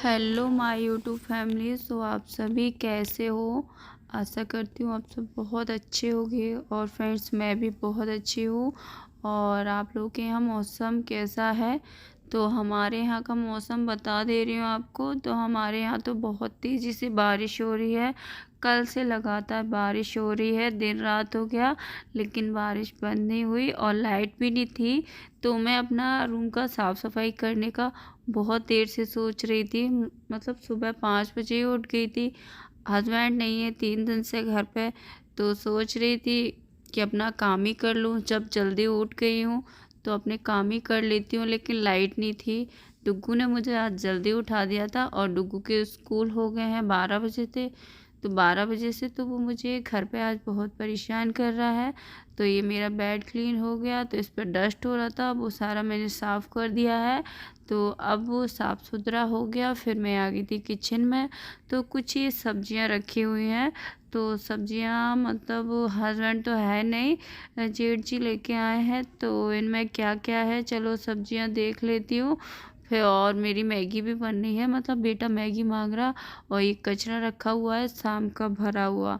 Hello my YouTube family. So आप सभी कैसे हो? आशा करती हूँ आप सब बहुत अच्छे होंगे। और फ्रेंड्स, मैं भी बहुत अच्छी हूँ। और आप लोगों के यहाँ मौसम कैसा है? तो हमारे यहाँ का मौसम बता दे रही हूँ आपको। तो हमारे यहाँ तो बहुत तेज़ी से बारिश हो रही है। कल से लगातार बारिश हो रही है, दिन रात हो गया लेकिन बारिश बंद नहीं हुई और लाइट भी नहीं थी। तो मैं अपना रूम का साफ़ सफाई करने का बहुत देर से सोच रही थी। मतलब सुबह 5 बजे ही उठ गई थी। हस्बैंड नहीं है 3 दिन से घर पे। तो सोच रही थी कि अपना काम ही कर लूँ। जब जल्दी उठ गई हूँ तो अपने काम ही कर लेती हूँ, लेकिन लाइट नहीं थी। डुग्गू ने मुझे आज जल्दी उठा दिया था और डुग्गू के स्कूल हो गए हैं 12 बजे थे। तो 12 बजे से तो वो मुझे घर पे आज बहुत परेशान कर रहा है। तो ये मेरा बेड क्लीन हो गया, तो इस पर डस्ट हो रहा था, वो सारा मैंने साफ़ कर दिया है। तो अब वो साफ़ सुथरा हो गया। फिर मैं आ गई थी किचन में। तो कुछ ये सब्जियां रखी हुई हैं। तो सब्जियां मतलब हस्बैंड तो है नहीं, जेठ जी लेके आए हैं। तो इनमें क्या क्या है, चलो सब्जियां देख लेती हूँ। फिर और मेरी मैगी भी बननी है, मतलब बेटा मैगी मांग रहा। और ये कचरा रखा हुआ है शाम का भरा हुआ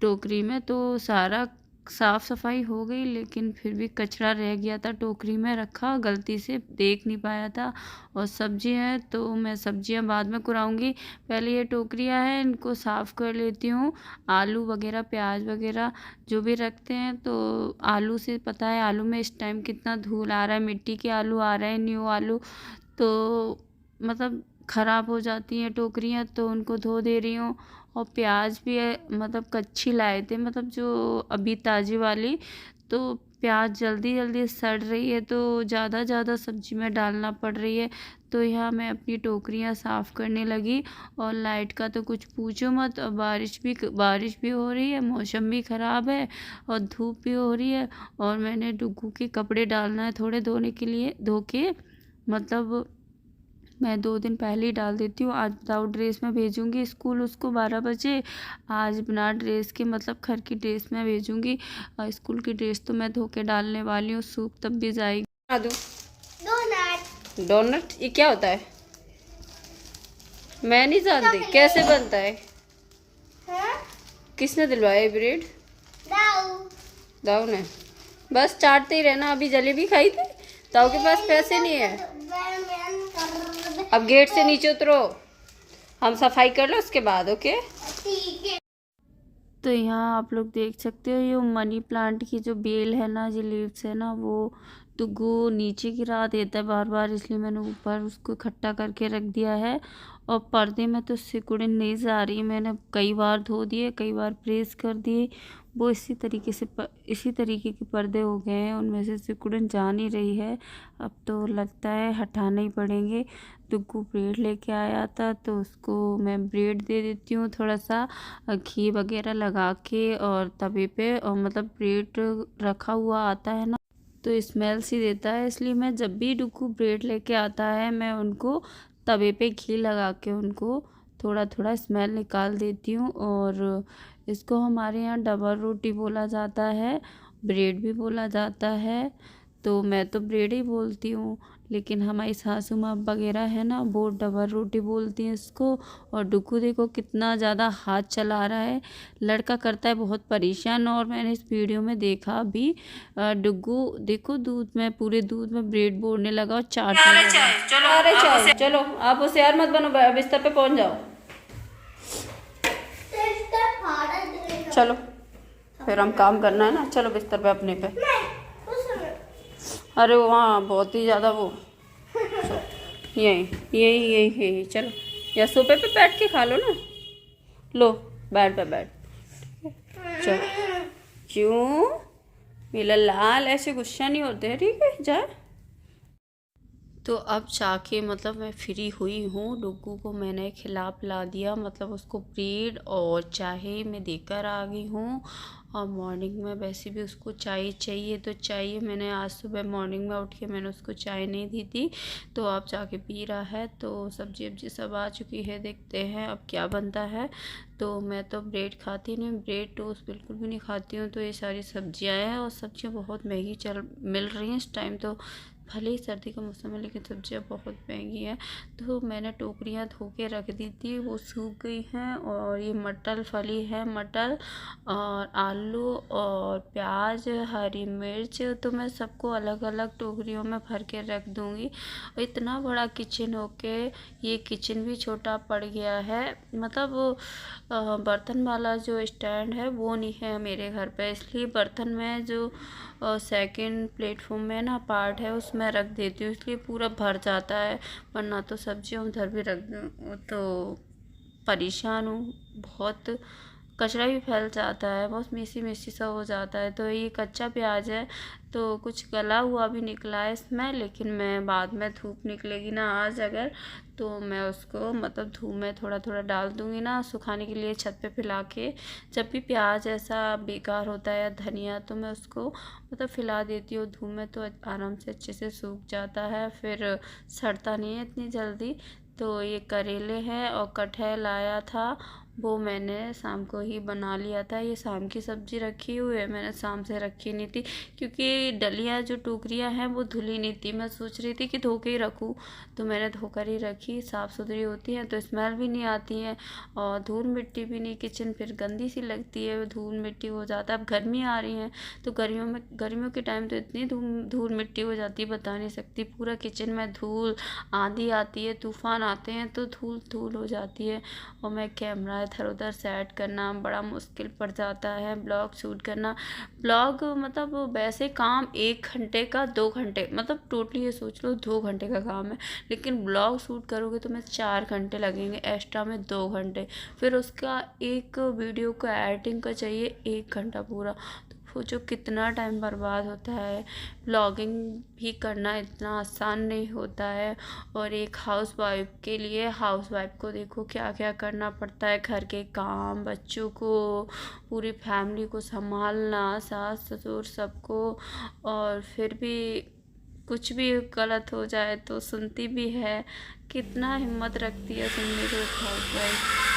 टोकरी में। तो सारा साफ़ सफाई हो गई लेकिन फिर भी कचरा रह गया था टोकरी में रखा, गलती से देख नहीं पाया था। और सब्जी है तो मैं सब्जियां बाद में कुराऊंगी। पहले ये टोकरियां हैं, इनको साफ़ कर लेती हूँ। आलू वगैरह प्याज वगैरह जो भी रखते हैं, तो आलू से पता है आलू में इस टाइम कितना धूल आ रहा है, मिट्टी के आलू आ रहे हैं, न्यू आलू। तो मतलब ख़राब हो जाती हैं टोकरियाँ, तो उनको धो दे रही हूँ। और प्याज भी है, मतलब कच्ची लाए थे, मतलब जो अभी ताज़ी वाली। तो प्याज जल्दी जल्दी सड़ रही है, तो ज़्यादा ज़्यादा सब्जी में डालना पड़ रही है। तो यहाँ मैं अपनी टोकरियाँ साफ़ करने लगी। और लाइट का तो कुछ पूछो मत। और बारिश भी हो रही है, मौसम भी ख़राब है और धूप भी हो रही है। और मैंने डुग्गू के कपड़े डालना है थोड़े धोने के लिए, धो के मतलब मैं 2 दिन पहले ही डाल देती हूँ। आज विदाउट ड्रेस में भेजूँगी स्कूल उसको 12 बजे। आज बिना ड्रेस के, मतलब घर की ड्रेस में भेजूँगी। और स्कूल की ड्रेस तो मैं धो के डालने वाली हूँ, सूख तब भी जाएगी। बना दूँ डोनट? डोनट ये क्या होता है? मैं नहीं जानती कैसे बनता है। हाँ? किसने दिलवाया ब्रेड? दाऊ। दाऊ ने। बस चाटते ही रहना। अभी जलेबी खाई थी। ताऊ के पास पैसे नहीं है। अब गेट से नीचे उतरो, हम सफाई कर लो उसके बाद। ओके ठीक है। तो यहाँ आप लोग देख सकते हो ये मनी प्लांट की जो बेल है ना, जो लीव्स है ना, वो दुगो नीचे गिरा देता है बार बार, इसलिए मैंने ऊपर उसको इकट्ठा करके रख दिया है। और पर्दे में तो सिकुड़न नहीं जा रही, मैंने कई बार धो दिए, कई बार प्रेस कर दिए, वो इसी तरीके के पर्दे हो गए हैं, उनमें से सिकुड़न जा नहीं रही है। अब तो लगता है हटाना ही पड़ेंगे। दुग्गू ब्रेड लेके आया था तो उसको मैं ब्रेड दे देती हूँ थोड़ा सा घी वगैरह लगा के, और तवे पे। और मतलब ब्रेड रखा हुआ आता है ना, तो स्मेल सी देता है, इसलिए मैं जब भी डुग्गू ब्रेड लेके आता है मैं उनको तवे पे घी लगा के उनको थोड़ा थोड़ा स्मेल निकाल देती हूँ। और इसको हमारे यहाँ डबल रोटी बोला जाता है, ब्रेड भी बोला जाता है। तो मैं तो ब्रेड ही बोलती हूँ, लेकिन हमारी सासू माँ वगैरह है ना, वो डबल रोटी बोलती हैं इसको। और डुग्गू देखो कितना ज़्यादा हाथ चला रहा है, लड़का करता है बहुत परेशान। और मैंने इस वीडियो में देखा भी, डुग्गू देखो पूरे दूध में ब्रेड बोरने लगा और चाटने लगा। चलो अरे चाय, चलो आप होशियार मत बनो, बिस्तर पे पहुंच जाओ। चलो फिर हम काम करना है ना, चलो बिस्तर पे अपने पे। अरे वहाँ बहुत ही ज़्यादा वो, यही यही यही यही चलो, या सोफे पे बैठ के खा लो ना। लो बैठ पे बैठ। चलो क्यों मेरा लाल, ऐसे गुस्सा नहीं होते हैं, ठीक है जा। तो अब जाके मतलब मैं फ्री हुई हूँ। डुग्गू को मैंने खिला पिला दिया, मतलब उसको ब्रेड और चाय मैं देकर आ गई हूँ। और मॉर्निंग में वैसे भी उसको चाय चाहिए, तो चाहिए। मैंने आज सुबह मॉर्निंग में उठ के मैंने उसको चाय नहीं दी थी, तो अब जाके पी रहा है। तो सब्जी वब्जी सब आ चुकी है, देखते हैं अब क्या बनता है। तो मैं तो ब्रेड खाती नहीं, ब्रेड टोस्ट बिल्कुल भी नहीं खाती हूँ। तो ये सारी सब्जियाँ हैं, और सब्जियाँ बहुत महंगी मिल रही हैं इस टाइम। तो भले ही सर्दी का मौसम है लेकिन सब्जियां बहुत महंगी हैं। तो मैंने टोकरियां धो के रख दी थी, वो सूख गई हैं। और ये मटर फली है, मटर और आलू और प्याज, हरी मिर्च, तो मैं सबको अलग अलग टोकरियों में भर के रख दूँगी। इतना बड़ा किचन हो के ये किचन भी छोटा पड़ गया है। मतलब बर्तन वाला जो स्टैंड है वो नहीं है मेरे घर पे, इसलिए बर्तन में जो सेकंड प्लेटफॉर्म में ना पार्ट है उसमें रख देती हूँ, इसलिए पूरा भर जाता है। वरना तो सब्जियाँ उधर भी रख दूँ तो परेशान हूँ बहुत, कचरा भी फैल जाता है, बहुत मेसी मेसी सा हो जाता है। तो ये कच्चा प्याज है तो कुछ गला हुआ भी निकला है इसमें, लेकिन मैं बाद में धूप निकलेगी ना आज अगर, तो मैं उसको मतलब धूप में थोड़ा थोड़ा डाल दूँगी ना सुखाने के लिए छत पे फैला के। जब भी प्याज ऐसा बेकार होता है या धनिया तो मैं उसको मतलब फैला देती हूँ धूप में, तो आराम से अच्छे से सूख जाता है, फिर सड़ता नहीं है इतनी जल्दी। तो ये करेले हैं और कटहल आया था, वो मैंने शाम को ही बना लिया था। ये शाम की सब्जी रखी हुई है, मैंने शाम से रखी नहीं थी क्योंकि डलिया जो टोकरियाँ हैं वो धुली नहीं थी। मैं सोच रही थी कि धो के ही रखूँ, तो मैंने धोकर ही रखी। साफ़ सुथरी होती हैं तो स्मेल भी नहीं आती है और धूल मिट्टी भी नहीं, किचन फिर गंदी सी लगती है, धूल मिट्टी हो जाता है। अब गर्मी आ रही है तो गर्मियों के टाइम तो इतनी धूल मिट्टी हो जाती है बता नहीं सकती। पूरा किचन में धूल, आंधी आती है, तूफान आते हैं तो धूल धूल हो जाती है। और मैं कैमरा इधर उधर सेट करना बड़ा मुश्किल पड़ जाता है, ब्लॉग शूट करना। ब्लॉग मतलब वैसे काम 1 घंटे का 2 घंटे, मतलब टोटली ये सोच लो 2 घंटे का काम है, लेकिन ब्लॉग शूट करोगे तो मैं 4 घंटे लगेंगे, एक्स्ट्रा में 2 घंटे, फिर उसका एक वीडियो को एडिटिंग का चाहिए 1 घंटा पूरा। वो जो कितना टाइम बर्बाद होता है। ब्लॉगिंग भी करना इतना आसान नहीं होता है। और एक हाउसवाइफ के लिए, हाउसवाइफ को देखो क्या क्या करना पड़ता है, घर के काम, बच्चों को, पूरी फैमिली को संभालना, सास ससुर सबको। और फिर भी कुछ भी गलत हो जाए तो सुनती भी है, कितना हिम्मत रखती है सुनने को हाउसवाइफ।